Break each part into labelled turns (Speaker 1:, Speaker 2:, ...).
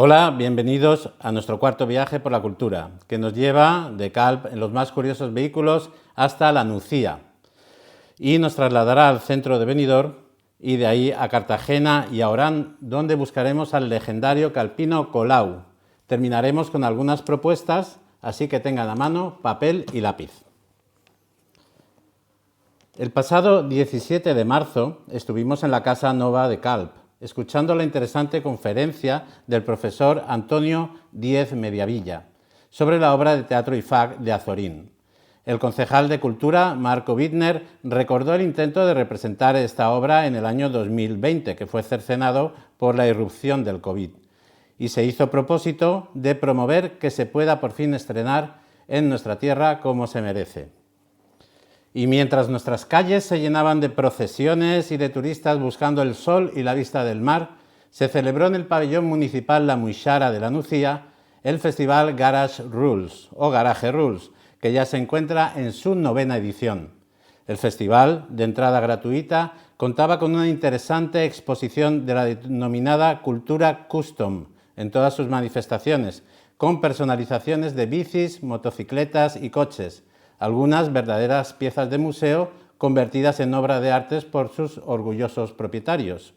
Speaker 1: Hola, bienvenidos a nuestro cuarto viaje por la cultura, que nos lleva de Calp en los más curiosos vehículos hasta la Nucía y nos trasladará al centro de Benidorm y de ahí a Cartagena y a Orán, donde buscaremos al legendario calpino Colau. Terminaremos con algunas propuestas, así que tengan a mano papel y lápiz. El pasado 17 de marzo estuvimos en la Casa Nova de Calp, escuchando la interesante conferencia del profesor Antonio Díez Mediavilla sobre la obra de teatro IFAC de Azorín. El concejal de Cultura, Marco Bittner, recordó el intento de representar esta obra en el año 2020, que fue cercenado por la irrupción del COVID, y se hizo propósito de promover que se pueda por fin estrenar en nuestra tierra como se merece. Y mientras nuestras calles se llenaban de procesiones y de turistas buscando el sol y la vista del mar, se celebró en el pabellón municipal La Muixara de la Nucía el festival Garage Rules, o Garage Rules, que ya se encuentra en su 9ª edición. El festival, de entrada gratuita, contaba con una interesante exposición de la denominada cultura custom en todas sus manifestaciones, con personalizaciones de bicis, motocicletas y coches, algunas verdaderas piezas de museo convertidas en obra de arte por sus orgullosos propietarios.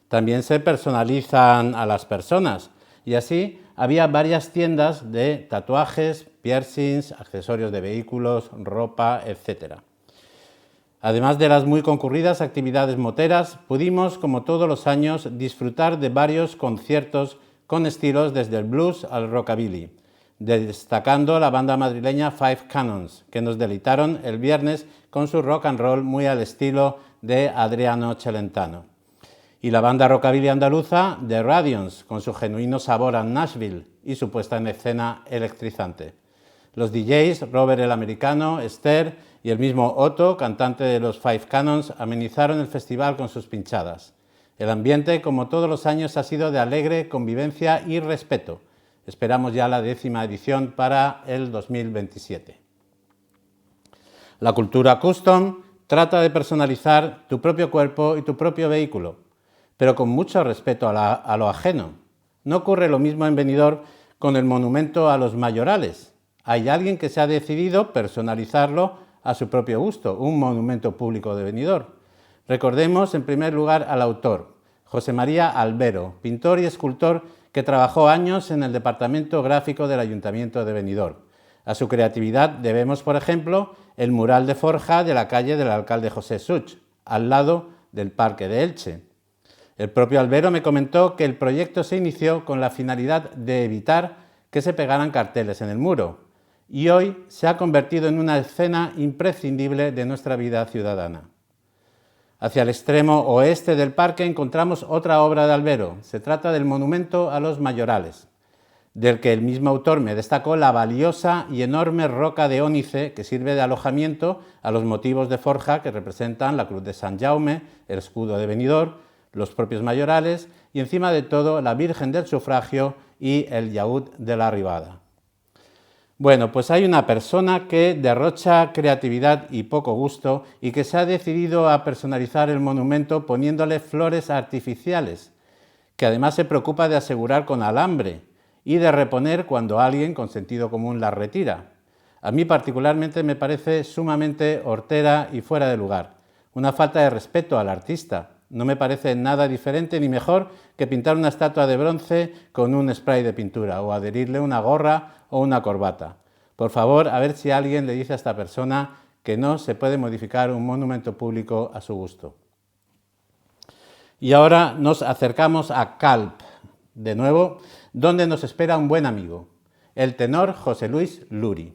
Speaker 1: También se personalizan a las personas y así había varias tiendas de tatuajes, piercings, accesorios de vehículos, ropa, etc. Además de las muy concurridas actividades moteras, pudimos, como todos los años, disfrutar de varios conciertos con estilos desde el blues al rockabilly, destacando la banda madrileña Five Cannons, que nos deleitaron el viernes con su rock and roll muy al estilo de Adriano Celentano. Y la banda rockabilly andaluza The Radiance, con su genuino sabor a Nashville y su puesta en escena electrizante. Los DJs Robert el Americano, Esther y el mismo Otto, cantante de los Five Cannons, amenizaron el festival con sus pinchadas. El ambiente, como todos los años, ha sido de alegre convivencia y respeto. Esperamos ya la 10ª edición para el 2027. La cultura custom trata de personalizar tu propio cuerpo y tu propio vehículo, pero con mucho respeto a lo ajeno. No ocurre lo mismo en Benidorm con el monumento a los mayorales. Hay alguien que se ha decidido personalizarlo a su propio gusto, un monumento público de Benidorm. Recordemos en primer lugar al autor, José María Albero, pintor y escultor que trabajó años en el departamento gráfico del Ayuntamiento de Benidorm. A su creatividad debemos, por ejemplo, el mural de forja de la calle del alcalde José Such, al lado del Parque de Elche. El propio Albero me comentó que el proyecto se inició con la finalidad de evitar que se pegaran carteles en el muro y hoy se ha convertido en una escena imprescindible de nuestra vida ciudadana. Hacia el extremo oeste del parque encontramos otra obra de Albero. Se trata del monumento a los mayorales, del que el mismo autor me destacó la valiosa y enorme roca de ónice que sirve de alojamiento a los motivos de forja que representan la cruz de San Jaume, el escudo de Benidorm, los propios mayorales y encima de todo la Virgen del Sufragio y el Yaúd de la Arribada. Bueno, pues hay una persona que derrocha creatividad y poco gusto y que se ha decidido a personalizar el monumento poniéndole flores artificiales, que además se preocupa de asegurar con alambre y de reponer cuando alguien con sentido común las retira. A mí particularmente me parece sumamente hortera y fuera de lugar, una falta de respeto al artista. No me parece nada diferente ni mejor que pintar una estatua de bronce con un spray de pintura o adherirle una gorra o una corbata. Por favor, a ver si alguien le dice a esta persona que no se puede modificar un monumento público a su gusto. Y ahora nos acercamos a Calp, de nuevo, donde nos espera un buen amigo, el tenor José Luis Luri.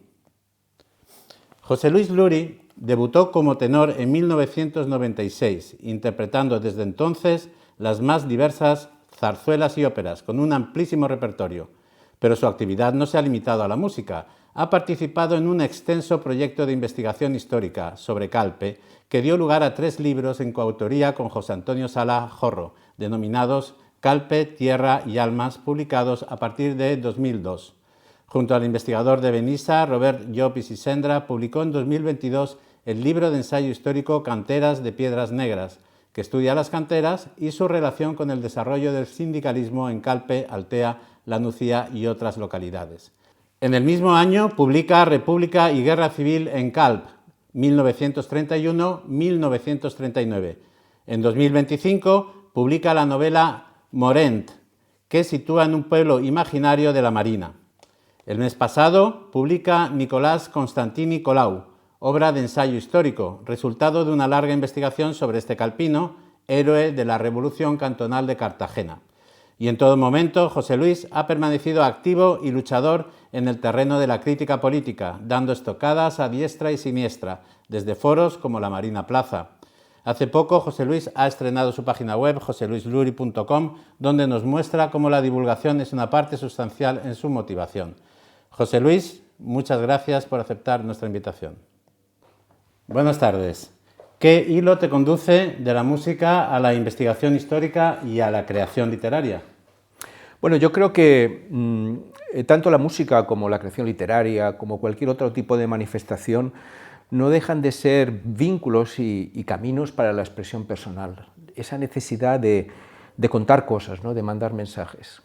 Speaker 1: José Luis Luri debutó como tenor en 1996, interpretando desde entonces las más diversas zarzuelas y óperas, con un amplísimo repertorio. Pero su actividad no se ha limitado a la música. Ha participado en un extenso proyecto de investigación histórica sobre Calpe, que dio lugar a 3 libros en coautoría con José Antonio Sala Jorro, denominados Calpe, Tierra y Almas, publicados a partir de 2002. Junto al investigador de Benissa, Robert Llopis y Sendra, publicó en 2022 el libro de ensayo histórico Canteras de Piedras Negras, que estudia las canteras, y su relación con el desarrollo del sindicalismo en Calpe, Altea, La Nucía y otras localidades. En el mismo año publica República y Guerra Civil en Calp, 1931-1939. En 2025 publica la novela Morent, que sitúa en un pueblo imaginario de la Marina. El mes pasado publica Nicolás Constantini Colau, obra de ensayo histórico, resultado de una larga investigación sobre este calpino, héroe de la Revolución Cantonal de Cartagena. Y en todo momento, José Luis ha permanecido activo y luchador en el terreno de la crítica política, dando estocadas a diestra y siniestra, desde foros como la Marina Plaza. Hace poco, José Luis ha estrenado su página web, joseluisluri.com, donde nos muestra cómo la divulgación es una parte sustancial en su motivación. José Luis, muchas gracias por aceptar nuestra invitación. Buenas tardes. ¿Qué hilo te conduce de la música a la investigación histórica y a la creación literaria?
Speaker 2: Bueno, yo creo que tanto la música como la creación literaria, como cualquier otro tipo de manifestación, no dejan de ser vínculos y caminos para la expresión personal. Esa necesidad de contar cosas, ¿no? De mandar mensajes.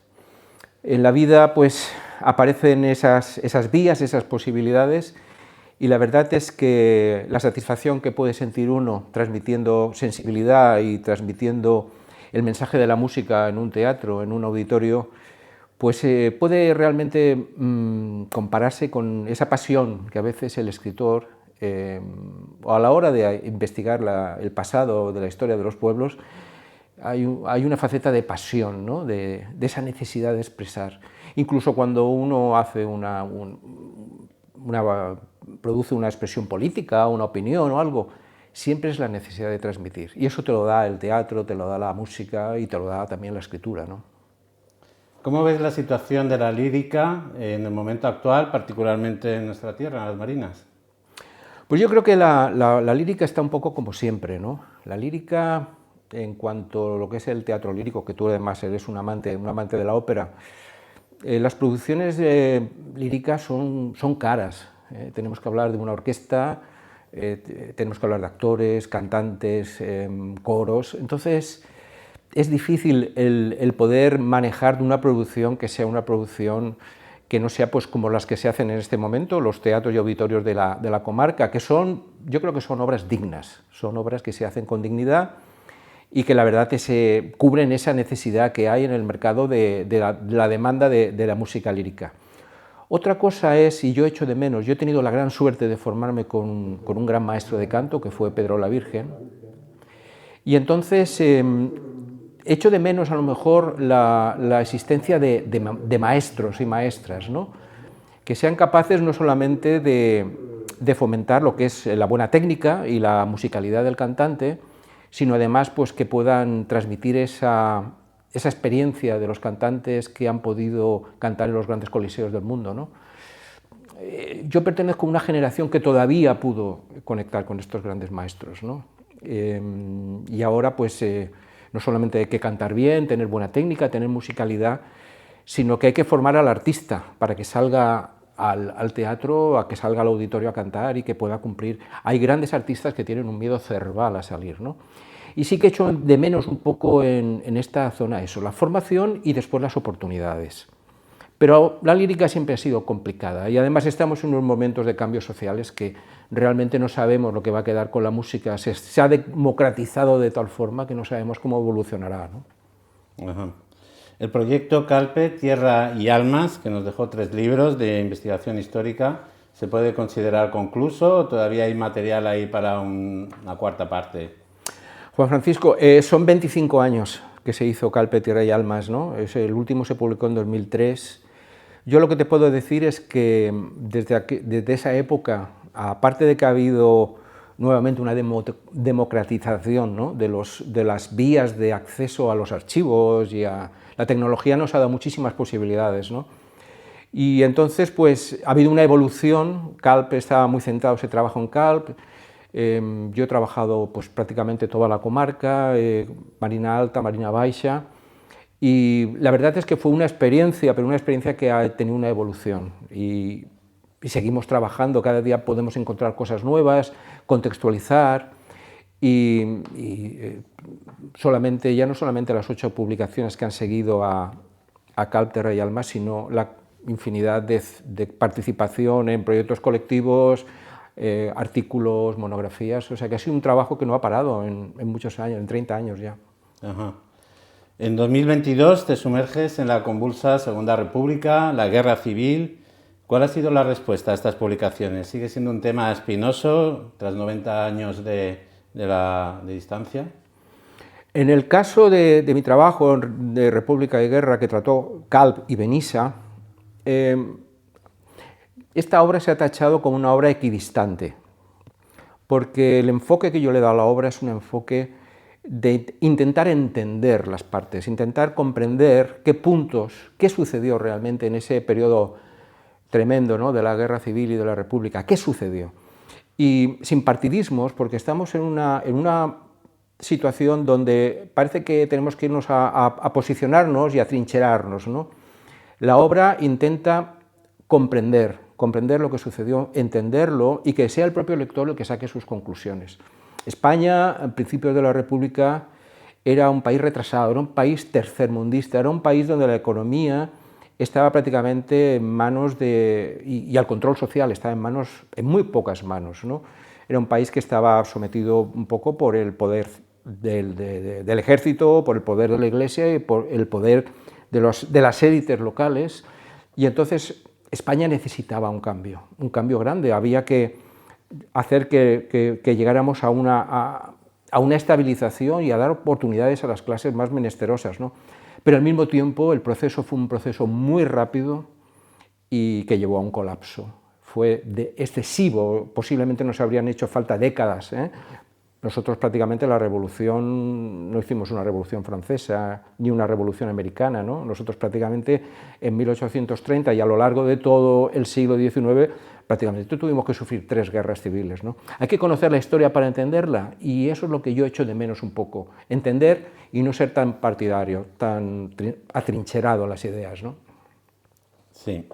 Speaker 2: En la vida pues aparecen esas vías, esas posibilidades, y la verdad es que la satisfacción que puede sentir uno transmitiendo sensibilidad y transmitiendo el mensaje de la música en un teatro, en un auditorio, pues puede realmente compararse con esa pasión que a veces el escritor, o a la hora de investigar el pasado de la historia de los pueblos, hay una faceta de pasión, ¿no? de esa necesidad de expresar. Incluso cuando uno hace produce una expresión política, una opinión o algo, siempre es la necesidad de transmitir. Y eso te lo da el teatro, te lo da la música y te lo da también la escritura, ¿no?
Speaker 1: ¿Cómo ves la situación de la lírica en el momento actual, particularmente en nuestra tierra, en las Marinas?
Speaker 2: Pues yo creo que la lírica está un poco como siempre, ¿no? La lírica, en cuanto a lo que es el teatro lírico, que tú además eres un amante de la ópera, las producciones líricas son caras. Tenemos que hablar de una orquesta, tenemos que hablar de actores, cantantes, coros. Entonces es difícil el poder manejar de una producción que sea una producción que no sea pues como las que se hacen en este momento, los teatros y auditorios de la comarca, que yo creo que son obras dignas, son obras que se hacen con dignidad y que la verdad se cubren esa necesidad que hay en el mercado de la demanda de la música lírica. Otra cosa es, y yo echo de menos, yo he tenido la gran suerte de formarme con un gran maestro de canto, que fue Pedro la Virgen, y entonces echo de menos a lo mejor la existencia de maestros y maestras, ¿no? Que sean capaces no solamente de fomentar lo que es la buena técnica y la musicalidad del cantante, sino además pues, que puedan transmitir esa experiencia de los cantantes que han podido cantar en los grandes coliseos del mundo, ¿no? Yo pertenezco a una generación que todavía pudo conectar con estos grandes maestros, ¿no? Y ahora pues no solamente hay que cantar bien, tener buena técnica, tener musicalidad, sino que hay que formar al artista para que salga al teatro, a que salga al auditorio a cantar y que pueda cumplir. Hay grandes artistas que tienen un miedo cerval a salir, ¿no? Y sí que echo de menos un poco en esta zona eso, la formación y después las oportunidades. Pero la lírica siempre ha sido complicada y además estamos en unos momentos de cambios sociales que realmente no sabemos lo que va a quedar con la música. Se ha democratizado de tal forma que no sabemos cómo evolucionará, ¿no?
Speaker 1: Ajá. El proyecto Calpe, Tierra y Almas, que nos dejó 3 libros de investigación histórica, ¿se puede considerar concluso o todavía hay material ahí para una cuarta parte?
Speaker 2: Juan Francisco, son 25 años que se hizo Calpe, Tierra y Almas, ¿no? El último se publicó en 2003. Yo lo que te puedo decir es que desde esa época, aparte de que ha habido nuevamente una democratización, ¿no? de las vías de acceso a los archivos y la tecnología nos ha dado muchísimas posibilidades, ¿no? Y entonces pues ha habido una evolución. Calpe estaba muy centrado, se trabajó en Calpe. Yo he trabajado pues, prácticamente toda la comarca, Marina Alta, Marina Baixa, y la verdad es que fue una experiencia, pero una experiencia que ha tenido una evolución y seguimos trabajando, cada día podemos encontrar cosas nuevas, contextualizar, solamente, ya no solamente las 8 publicaciones que han seguido a Calp, Terra y Alma, sino la infinidad de participación en proyectos colectivos, artículos, monografías, o sea que ha sido un trabajo que no ha parado en muchos años, en 30 años ya.
Speaker 1: Ajá. En 2022 te sumerges en la convulsa Segunda República, la Guerra Civil. ¿Cuál ha sido la respuesta a estas publicaciones? ¿Sigue siendo un tema espinoso tras 90 años de distancia?
Speaker 2: En el caso de mi trabajo de República y Guerra, que trató Calp y Benissa, esta obra se ha tachado como una obra equidistante, porque el enfoque que yo le he dado a la obra es un enfoque de intentar entender las partes, intentar comprender qué puntos, qué sucedió realmente en ese periodo tremendo, ¿no?, de la Guerra Civil y de la República, qué sucedió. Y sin partidismos, porque estamos en una situación donde parece que tenemos que irnos a posicionarnos y a trincherarnos, ¿no? La obra intenta comprender lo que sucedió, entenderlo y que sea el propio lector el que saque sus conclusiones. España, a principios de la República, era un país retrasado, era un país tercermundista, era un país donde la economía estaba prácticamente en manos y el control social estaba en muy pocas manos, ¿no? Era un país que estaba sometido un poco por el poder del ejército, por el poder de la Iglesia y por el poder de las élites locales, y entonces España necesitaba un cambio grande. Había que hacer que llegáramos a una estabilización y a dar oportunidades a las clases más menesterosas, ¿no? Pero al mismo tiempo el proceso fue un proceso muy rápido y que llevó a un colapso. Fue excesivo, posiblemente nos habrían hecho falta décadas, ¿eh? Nosotros prácticamente la revolución, no hicimos una revolución francesa ni una revolución americana, ¿no? Nosotros prácticamente en 1830 y a lo largo de todo el siglo XIX prácticamente tuvimos que sufrir 3 guerras civiles, ¿no? Hay que conocer la historia para entenderla y eso es lo que yo echo de menos un poco, entender y no ser tan partidario, tan atrincherado a las ideas, ¿no?
Speaker 1: Sí.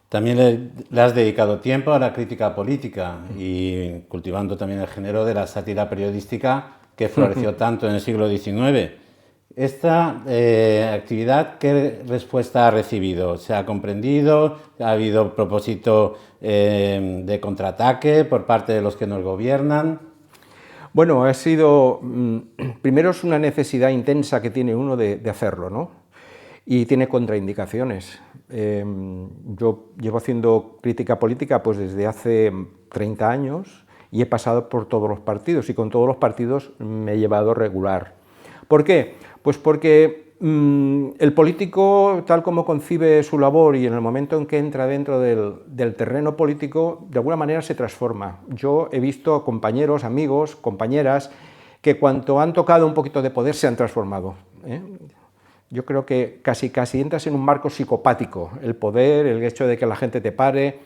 Speaker 1: También le has dedicado tiempo a la crítica política y cultivando también el género de la sátira periodística que floreció tanto en el siglo XIX. ¿Esta actividad qué respuesta ha recibido? ¿Se ha comprendido? ¿Ha habido propósito de contraataque por parte de los que nos gobiernan?
Speaker 2: Bueno, ha sido, primero es una necesidad intensa que tiene uno de hacerlo, ¿no? Y tiene contraindicaciones. Yo llevo haciendo crítica política pues desde hace 30 años y he pasado por todos los partidos y con todos los partidos me he llevado regular. ¿Por qué? Pues porque el político, tal como concibe su labor y en el momento en que entra dentro del terreno político, de alguna manera se transforma. Yo he visto compañeros, amigos, compañeras, que cuando han tocado un poquito de poder se han transformado, ¿eh? Yo creo que casi entras en un marco psicopático, el poder, el hecho de que la gente te pare,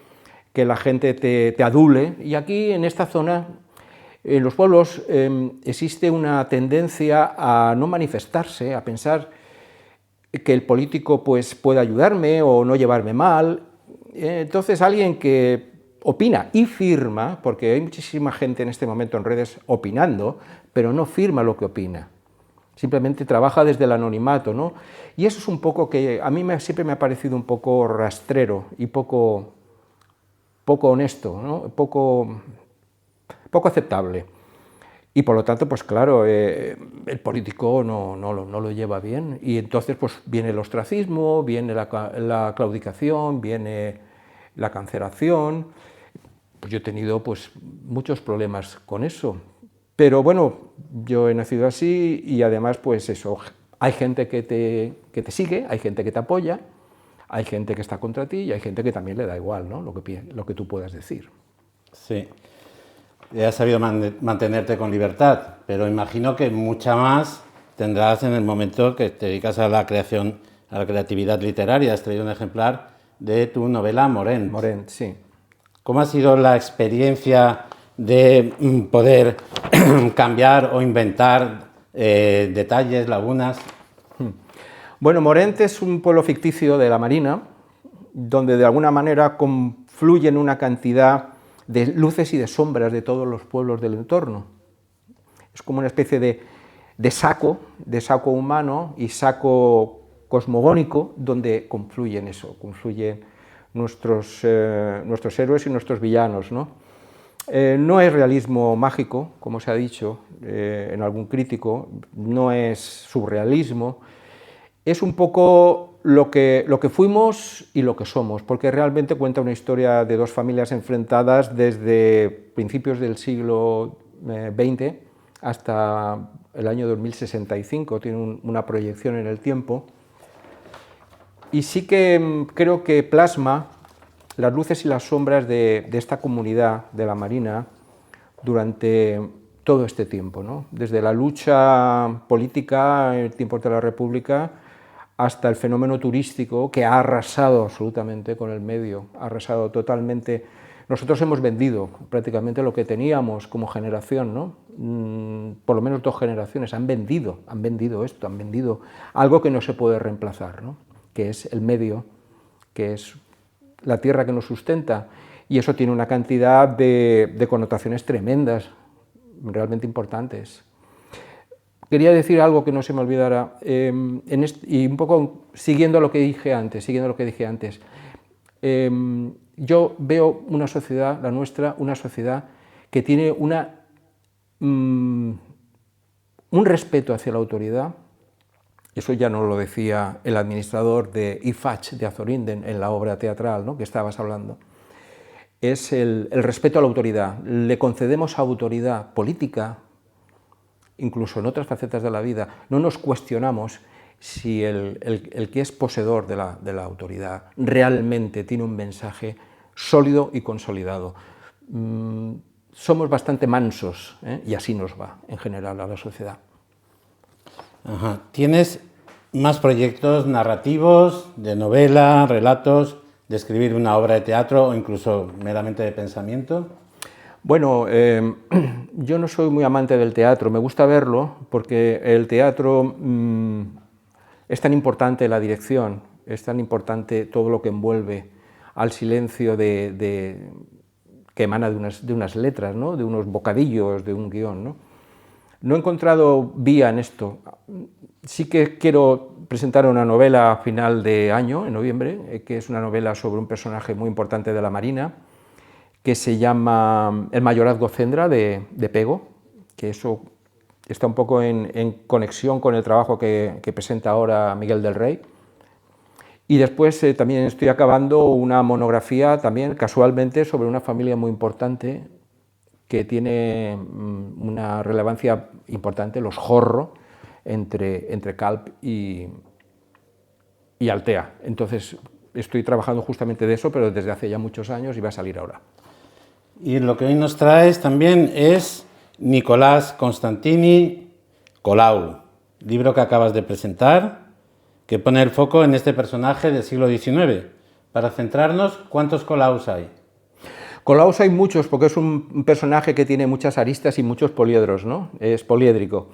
Speaker 2: que la gente te adule, y aquí en esta zona, en los pueblos, existe una tendencia a no manifestarse, a pensar que el político pues, puede ayudarme o no llevarme mal. Entonces alguien que opina y firma, porque hay muchísima gente en este momento en redes opinando, pero no firma lo que opina. Simplemente trabaja desde el anonimato, ¿no? Y eso es un poco que a mí siempre me ha parecido un poco rastrero y poco honesto, ¿no? Poco aceptable. Y por lo tanto, pues claro, el político no lo lleva bien. Y entonces pues viene el ostracismo, viene la claudicación, viene la cancelación. Pues yo he tenido pues muchos problemas con eso. Pero bueno, yo he nacido así y además pues eso, hay gente que te sigue, hay gente que te apoya, hay gente que está contra ti y hay gente que también le da igual, ¿no? lo que tú puedas decir.
Speaker 1: Sí, has sabido mantenerte con libertad, pero imagino que mucha más tendrás en el momento que te dedicas a la creación, a la creatividad literaria. Has traído un ejemplar de tu novela Morent.
Speaker 2: Morent, sí.
Speaker 1: ¿Cómo ha sido la experiencia de poder cambiar o inventar detalles, lagunas?
Speaker 2: Bueno, Morent es un pueblo ficticio de la Marina, donde de alguna manera confluyen una cantidad de luces y de sombras de todos los pueblos del entorno. Es como una especie de saco humano y saco cosmogónico donde confluyen nuestros héroes y nuestros villanos, ¿no? No es realismo mágico, como se ha dicho en algún crítico, no es surrealismo, es un poco lo que fuimos y lo que somos, porque realmente cuenta una historia de dos familias enfrentadas desde principios del siglo XX hasta el año 2065, tiene una proyección en el tiempo, y sí que creo que plasma las luces y las sombras de esta comunidad de la Marina durante todo este tiempo, ¿no? Desde la lucha política en tiempos de la República hasta el fenómeno turístico que ha arrasado absolutamente con el medio, ha arrasado totalmente. Nosotros hemos vendido prácticamente lo que teníamos como generación, ¿no? Por lo menos 2 generaciones han vendido esto, han vendido algo que no se puede reemplazar, ¿no? Que es el medio, que es la tierra que nos sustenta, y eso tiene una cantidad de connotaciones tremendas, realmente importantes. Quería decir algo que no se me olvidara, y un poco siguiendo lo que dije antes, yo veo una sociedad, la nuestra, una sociedad que tiene un respeto hacia la autoridad. Eso ya nos lo decía el administrador de IFACH de Azorinden en la obra teatral, ¿no?, que estabas hablando. Es el respeto a la autoridad. Le concedemos autoridad política, incluso en otras facetas de la vida. No nos cuestionamos si el que es poseedor de la autoridad realmente tiene un mensaje sólido y consolidado. Somos bastante mansos, y así nos va en general a la sociedad.
Speaker 1: Ajá. ¿Tienes más proyectos narrativos, de novela, relatos, de escribir una obra de teatro o incluso meramente de pensamiento?
Speaker 2: Bueno, yo no soy muy amante del teatro, me gusta verlo porque el teatro es tan importante la dirección, es tan importante todo lo que envuelve al silencio que emana de unas letras, ¿no?, de unos bocadillos, de un guión, ¿no? No he encontrado vía en esto. Sí que quiero presentar una novela a final de año, en noviembre, que es una novela sobre un personaje muy importante de la Marina, que se llama El mayorazgo Cendra, de Pego, que eso está un poco en conexión con el trabajo que presenta ahora Miguel del Rey. Y después también estoy acabando una monografía, también casualmente, sobre una familia muy importante, que tiene una relevancia importante, los Jorro, entre Calp y Altea. Entonces estoy trabajando justamente de eso, pero desde hace ya muchos años y va a salir ahora.
Speaker 1: Y lo que hoy nos traes también es Nicolás Constantini Colau, libro que acabas de presentar, que pone el foco en este personaje del siglo XIX. Para centrarnos, ¿cuántos Colaus hay?
Speaker 2: Colaus hay muchos, porque es un personaje que tiene muchas aristas y muchos poliedros, ¿no? Es poliédrico.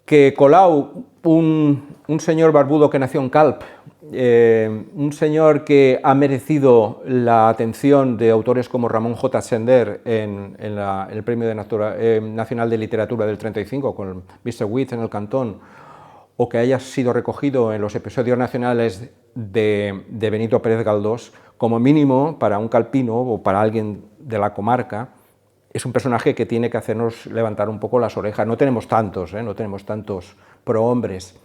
Speaker 2: Que Colau, un señor barbudo que nació en Calp, un señor que ha merecido la atención de autores como Ramón J. Sender en el Premio Nacional de Literatura del 35, con Mr. Witt en el Cantón, o que haya sido recogido en los episodios nacionales de Benito Pérez Galdós, como mínimo para un calpino o para alguien de la comarca, es un personaje que tiene que hacernos levantar un poco las orejas. No tenemos tantos, no tenemos tantos prohombres.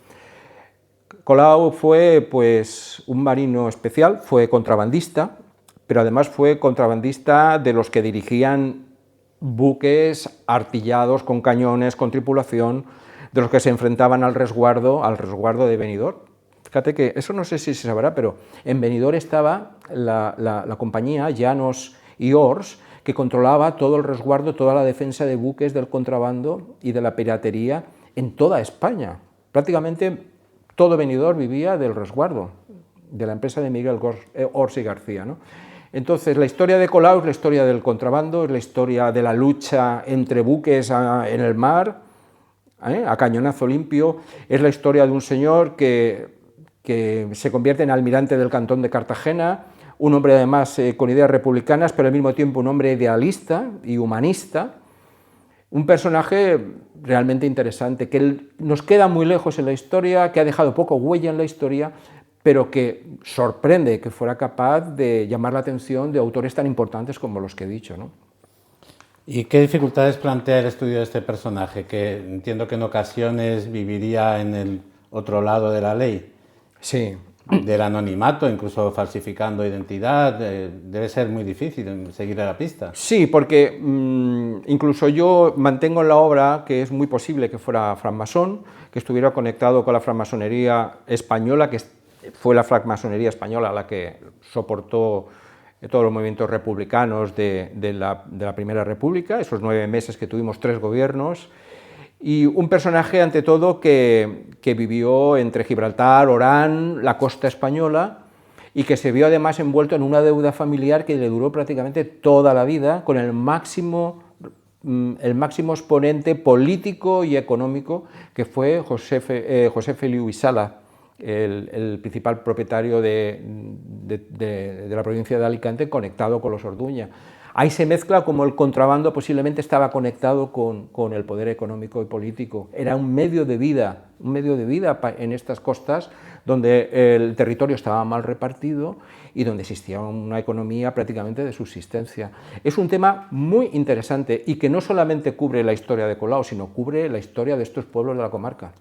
Speaker 2: Colau fue pues un marino especial, fue contrabandista, pero además fue contrabandista de los que dirigían buques artillados con cañones, con tripulación, de los que se enfrentaban al resguardo de Benidorm. Fíjate que, eso no sé si se sabrá, pero en Benidorm estaba la compañía Llanos y Ors, que controlaba todo el resguardo, toda la defensa de buques del contrabando y de la piratería en toda España. Prácticamente todo Benidorm vivía del resguardo, de la empresa de Miguel Ors y García, ¿no? Entonces, la historia de Colau es la historia del contrabando, es la historia de la lucha entre buques en el mar, a cañonazo limpio, es la historia de un señor que se convierte en almirante del Cantón de Cartagena, un hombre además con ideas republicanas, pero al mismo tiempo un hombre idealista y humanista, Un personaje realmente interesante, que nos queda muy lejos en la historia, que ha dejado poco huella en la historia, pero que sorprende que fuera capaz de llamar la atención de autores tan importantes como los que he dicho, ¿no?
Speaker 1: ¿Y qué dificultades plantea el estudio de este personaje, que entiendo que en ocasiones viviría en el otro lado de la ley?
Speaker 2: Sí.
Speaker 1: Del anonimato, incluso falsificando identidad, debe ser muy difícil seguir la pista.
Speaker 2: Sí, porque incluso yo mantengo en la obra que es muy posible que fuera francmasón, que estuviera conectado con la francmasonería española, que fue la francmasonería española la que soportó todos los movimientos republicanos de la Primera República, esos 9 meses que tuvimos 3 gobiernos, y un personaje, ante todo, que vivió entre Gibraltar, Orán, la costa española, y que se vio además envuelto en una deuda familiar que le duró prácticamente toda la vida, con el máximo exponente político y económico, que fue José Feliu y Sala, el principal propietario de la provincia de Alicante, conectado con los Orduña. Ahí se mezcla como el contrabando posiblemente estaba conectado con el poder económico y político. Era un medio de vida en estas costas donde el territorio estaba mal repartido y donde existía una economía prácticamente de subsistencia. Es un tema muy interesante y que no solamente cubre la historia de Colau, sino cubre la historia de estos pueblos de la comarca.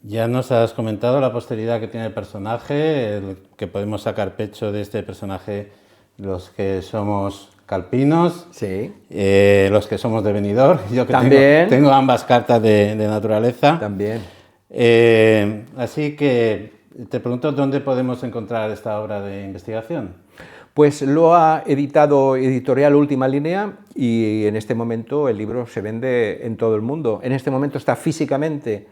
Speaker 1: Ya nos has comentado la posteridad que tiene el personaje, que podemos sacar pecho de este personaje los que somos calpinos,
Speaker 2: sí.
Speaker 1: Los que somos de Benidorm, yo que
Speaker 2: también
Speaker 1: tengo ambas cartas de naturaleza.
Speaker 2: También.
Speaker 1: Así que te pregunto, ¿dónde podemos encontrar esta obra de investigación?
Speaker 2: Pues lo ha editado Editorial Última Línea y en este momento el libro se vende en todo el mundo. En este momento está físicamente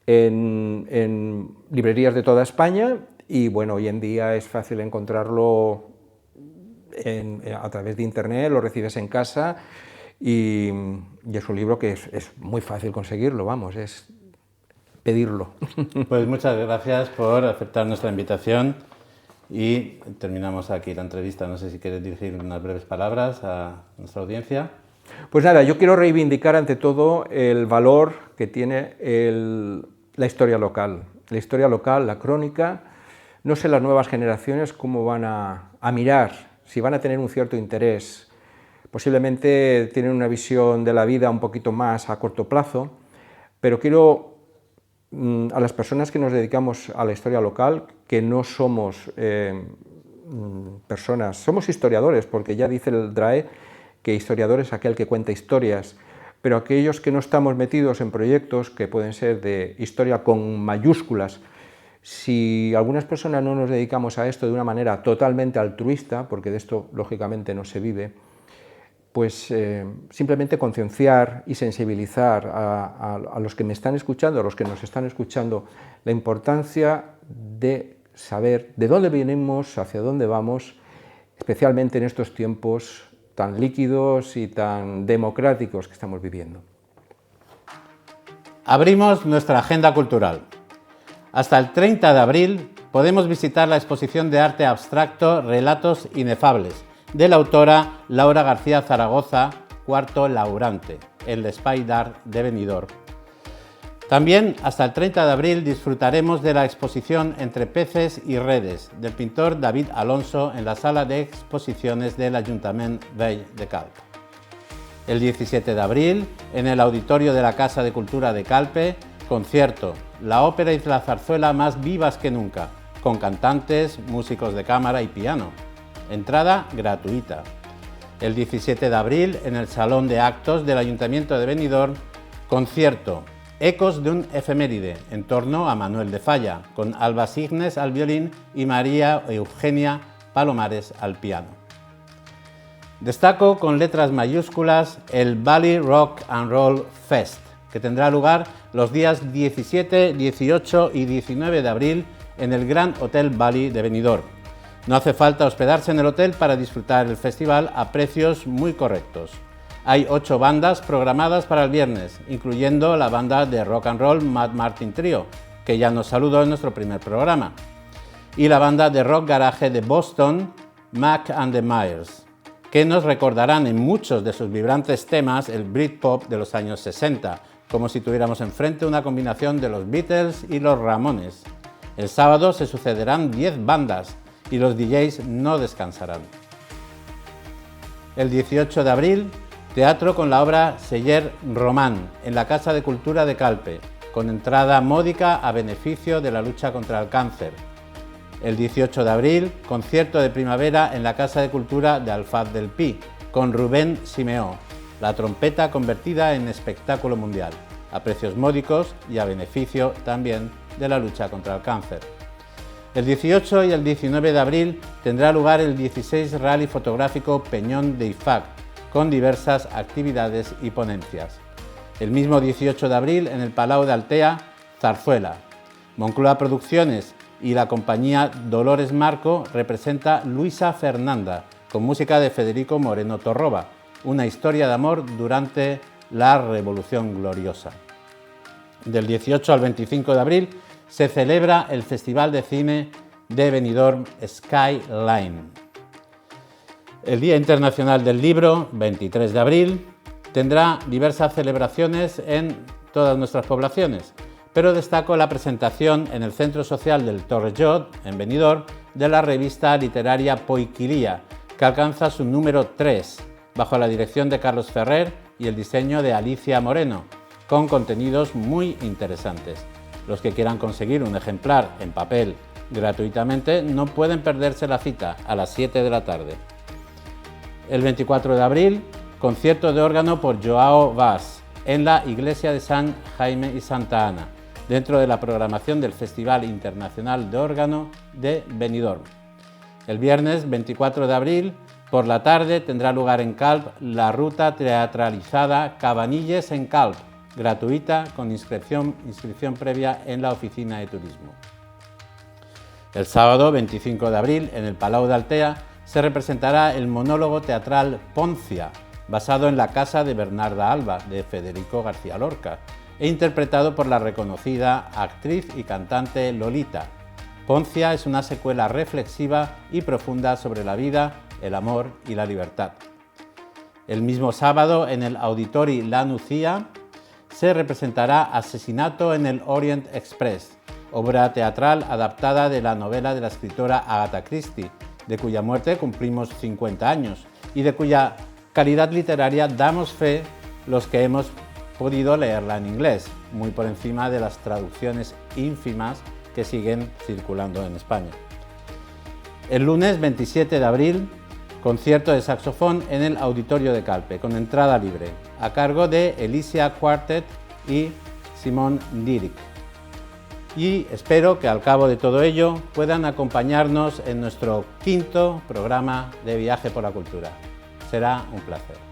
Speaker 2: en librerías de toda España y bueno, hoy en día es fácil encontrarlo a través de internet, lo recibes en casa y es un libro que es muy fácil conseguirlo, vamos, es pedirlo.
Speaker 1: Pues muchas gracias por aceptar nuestra invitación y terminamos aquí la entrevista. No sé si quieres dirigir unas breves palabras a nuestra audiencia.
Speaker 2: Pues nada, yo quiero reivindicar ante todo el valor que tiene la historia local. La historia local, la crónica, no sé las nuevas generaciones cómo van a mirar, si van a tener un cierto interés. Posiblemente tienen una visión de la vida un poquito más a corto plazo, pero quiero a las personas que nos dedicamos a la historia local, que no somos personas, somos historiadores, porque ya dice el DRAE que historiador es aquel que cuenta historias, pero aquellos que no estamos metidos en proyectos que pueden ser de historia con mayúsculas, si algunas personas no nos dedicamos a esto de una manera totalmente altruista, porque de esto lógicamente no se vive, pues simplemente concienciar y sensibilizar a los que me están escuchando, a los que nos están escuchando, la importancia de saber de dónde venimos, hacia dónde vamos, especialmente en estos tiempos tan líquidos y tan democráticos que estamos viviendo.
Speaker 1: Abrimos nuestra agenda cultural. Hasta el 30 de abril podemos visitar la exposición de arte abstracto Relatos Inefables, de la autora Laura García Zaragoza, cuarto laurante, el Espai d'Art de Benidorm. También hasta el 30 de abril disfrutaremos de la exposición Entre peces y redes, del pintor David Alonso en la sala de exposiciones del Ayuntamiento Vell de Calp. El 17 de abril, en el auditorio de la Casa de Cultura de Calpe, concierto, la ópera y la zarzuela más vivas que nunca, con cantantes, músicos de cámara y piano. Entrada gratuita. El 17 de abril, en el Salón de Actos del Ayuntamiento de Benidorm, concierto, Ecos de un efeméride, en torno a Manuel de Falla, con Alba Signes al violín y María Eugenia Palomares al piano. Destaco con letras mayúsculas el Bali Rock and Roll Fest, que tendrá lugar los días 17, 18 y 19 de abril en el Gran Hotel Bali de Benidorm. No hace falta hospedarse en el hotel para disfrutar el festival a precios muy correctos. Hay 8 bandas programadas para el viernes, incluyendo la banda de rock and roll Mad Martin Trio, que ya nos saludó en nuestro primer programa, y la banda de rock garage de Boston, Mac and the Myers. que nos recordarán en muchos de sus vibrantes temas el Britpop de los años 60, como si tuviéramos enfrente una combinación de los Beatles y los Ramones. El sábado se sucederán 10 bandas y los DJs no descansarán. El 18 de abril, teatro con la obra Seller Román en la Casa de Cultura de Calpe, con entrada módica a beneficio de la lucha contra el cáncer. El 18 de abril, concierto de primavera en la Casa de Cultura de Alfaz del Pi, con Rubén Simeó, la trompeta convertida en espectáculo mundial, a precios módicos y a beneficio también de la lucha contra el cáncer. El 18 y el 19 de abril tendrá lugar el 16 Rally Fotográfico Peñón de IFAC, con diversas actividades y ponencias. El mismo 18 de abril, en el Palau de Altea, Zarzuela. Moncloa Producciones y la compañía Dolores Marco representa Luisa Fernanda, con música de Federico Moreno Torroba, una historia de amor durante la Revolución Gloriosa. Del 18 al 25 de abril se celebra el Festival de Cine de Benidorm Skyline. El Día Internacional del Libro, 23 de abril, tendrá diversas celebraciones en todas nuestras poblaciones, pero destaco la presentación en el Centro Social del Torrellot, en Benidorm, de la revista literaria Poiquilía, que alcanza su número 3, bajo la dirección de Carlos Ferrer y el diseño de Alicia Moreno, con contenidos muy interesantes. Los que quieran conseguir un ejemplar en papel gratuitamente no pueden perderse la cita a las 7 de la tarde. El 24 de abril, concierto de órgano por Joao Vaz en la Iglesia de San Jaime y Santa Ana, dentro de la programación del Festival Internacional de Órgano de Benidorm. El viernes 24 de abril, por la tarde, tendrá lugar en Calp la ruta teatralizada Cabanilles en Calp, gratuita con inscripción previa en la Oficina de Turismo. El sábado 25 de abril, en el Palau de Altea, se representará el monólogo teatral Poncia, basado en la casa de Bernarda Alba, de Federico García Lorca, e interpretado por la reconocida actriz y cantante Lolita. Poncia es una secuela reflexiva y profunda sobre la vida, el amor y la libertad. El mismo sábado, en el Auditori La Nucía, se representará Asesinato en el Orient Express, obra teatral adaptada de la novela de la escritora Agatha Christie, de cuya muerte cumplimos 50 años y de cuya calidad literaria damos fe los que hemos podido leerla en inglés, muy por encima de las traducciones ínfimas que siguen circulando en España. El lunes 27 de abril, concierto de saxofón en el Auditorio de Calpe, con entrada libre, a cargo de Elysia Quartet y Simon Dirick. Y espero que al cabo de todo ello puedan acompañarnos en nuestro 5º programa de Viaje por la Cultura. Será un placer.